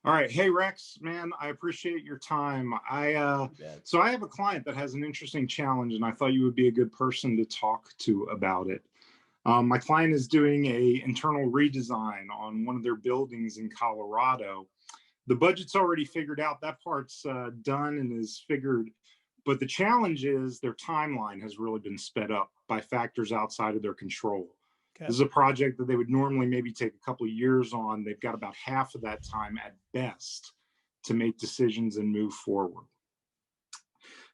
All right. Hey Rex, man, I appreciate your time. You bet. So I have a client that has an interesting challenge, and I thought you would be a good person to talk to about it. My client is doing a internal redesign on one of their buildings in Colorado. The budget's already figured out. That part's done and is figured. But the challenge is their timeline has really been sped up by factors outside of their control. Okay. This is a project that they would normally maybe take a couple of years on. They've got about half of that time at best to make decisions and move forward.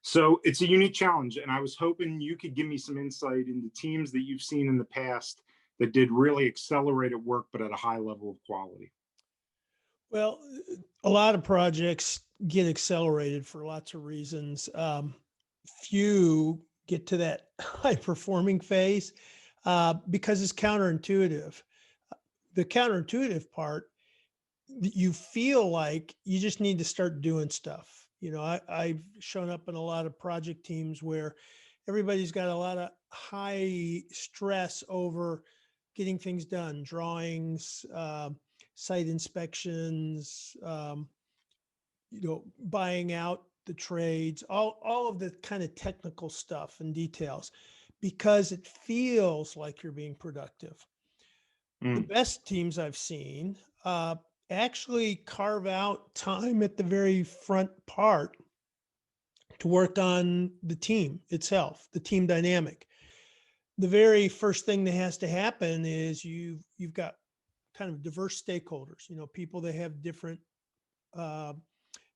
So it's a unique challenge. And I was hoping you could give me some insight into teams that you've seen in the past that did really accelerated work, but at a high level of quality. Well, a lot of projects get accelerated for lots of reasons. Few get to that high performing phase because it's counterintuitive. The counterintuitive part, you feel like you just need to start doing stuff. I've shown up in a lot of project teams where everybody's got a lot of high stress over getting things done, drawings, site inspections, buying out the trades, all of the kind of technical stuff and details, because it feels like you're being productive. The Mm. best teams I've seen actually carve out time at the very front part to work on the team itself, the team dynamic. The very first thing that has to happen is you've got kind of diverse stakeholders, people that have uh,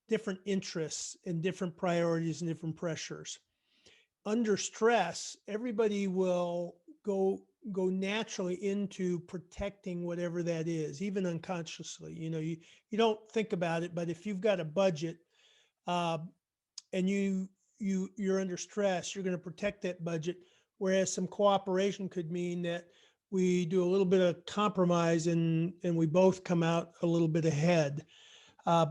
different interests and different priorities and different pressures. Under stress, everybody will go naturally into protecting whatever that is, even unconsciously. You don't think about it, but if you've got a budget uh, and you're under stress, you're going to protect that budget. Whereas some cooperation could mean that we do a little bit of compromise and we both come out a little bit ahead. Uh,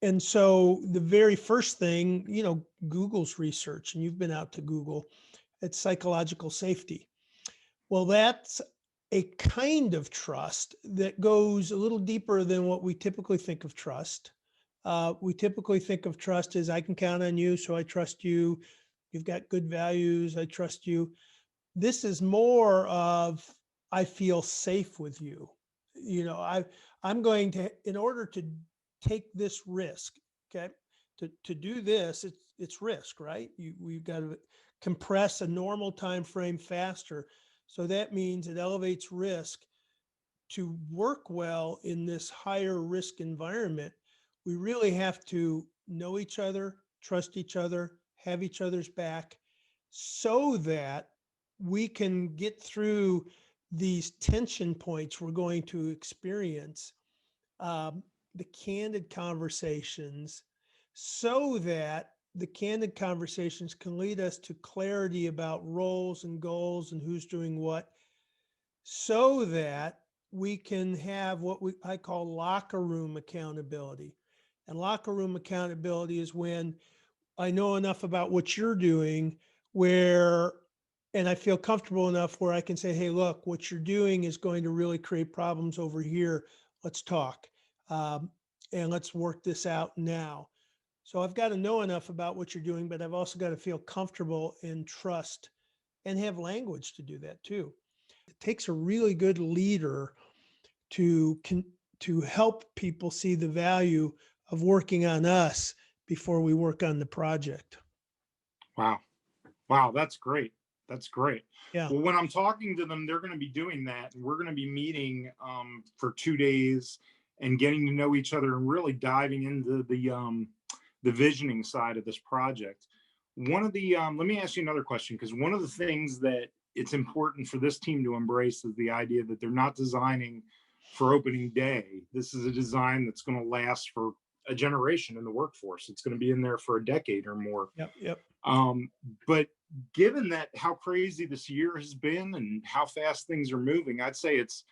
and so the very first thing, Google's research, and you've been out to Google, it's psychological safety. Well, that's a kind of trust that goes a little deeper than what we typically think of trust. We typically think of trust as I can count on you, so I trust you. You've got good values, I trust you. This is more of I feel safe with you. I'm going to, in order to take this risk, okay, to do this, it's risk, right? We've got to compress a normal time frame faster. So that means it elevates risk. To work well in this higher risk environment, we really have to know each other, trust each other, have each other's back, so that we can get through these tension points we're going to experience, the candid conversations, so that the candid conversations can lead us to clarity about roles and goals and who's doing what, so that we can have what I call locker room accountability. And locker room accountability is when I know enough about what you're doing where, and I feel comfortable enough where I can say, hey, look, what you're doing is going to really create problems over here. Let's talk. Um, and let's work this out now. So I've got to know enough about what you're doing, but I've also got to feel comfortable and trust and have language to do that too. It takes a really good leader to to help people see the value of working on us before we work on the project. Wow. Wow, that's great. That's great. Yeah. Well, when I'm talking to them, they're going to be doing that. And we're going to be meeting for 2 days and getting to know each other and really diving into the visioning side of this project. Let me ask you another question, because one of the things that it's important for this team to embrace is the idea that they're not designing for opening day. This is a design that's going to last for a generation in the workforce. It's going to be in there for a decade or more. Yep. Yep. Um, but given that how crazy this year has been and how fast things are moving, I'd say it's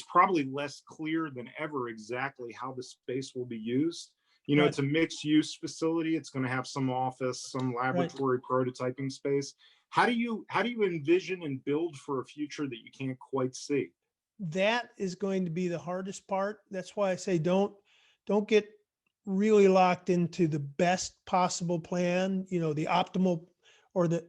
probably less clear than ever exactly how the space will be used. Right. It's a mixed use facility. It's going to have some office, some Right. laboratory prototyping space. How do you envision and build for a future that you can't quite see? That is going to be the hardest part. That's why I say don't get really locked into the best possible plan, the optimal or the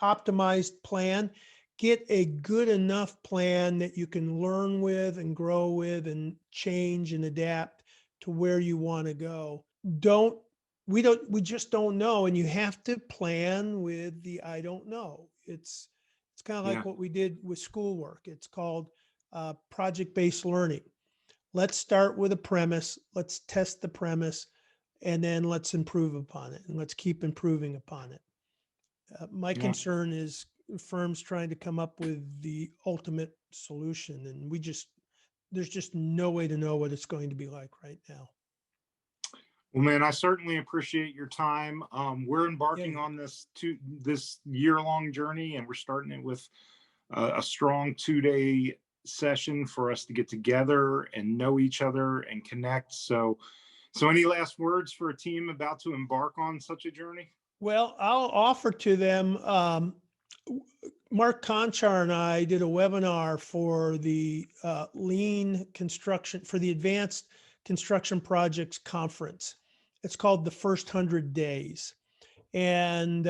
optimized plan. Get a good enough plan that you can learn with and grow with and change and adapt to where you want to go. We just don't know. And you have to plan with the I don't know. It's kind of Yeah. like what we did with schoolwork. It's called project-based learning. Let's start with a premise. Let's test the premise, and then let's improve upon it, and let's keep improving upon it. My Yeah. concern is firms trying to come up with the ultimate solution, and there's just no way to know what it's going to be like right now. Well, man, I certainly appreciate your time. We're Yeah, embarking on this year-long journey, and we're starting it with a strong 2-day session for us to get together and know each other and connect. So any last words for a team about to embark on such a journey? well, I'll offer to them. Mark Conchar and I did a webinar for the Lean Construction, for the Advanced Construction Projects Conference. It's called The First 100 Days. And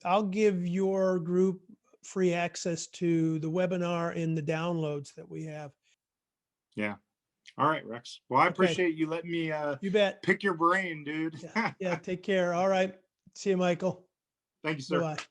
I'll give your group free access to the webinar and the downloads that we have. Yeah. All right, Rex. Well, I Okay, appreciate you letting me you bet. pick your brain, dude. Yeah, take care. All right. See you, Michael. Thank you, sir. Bye-bye.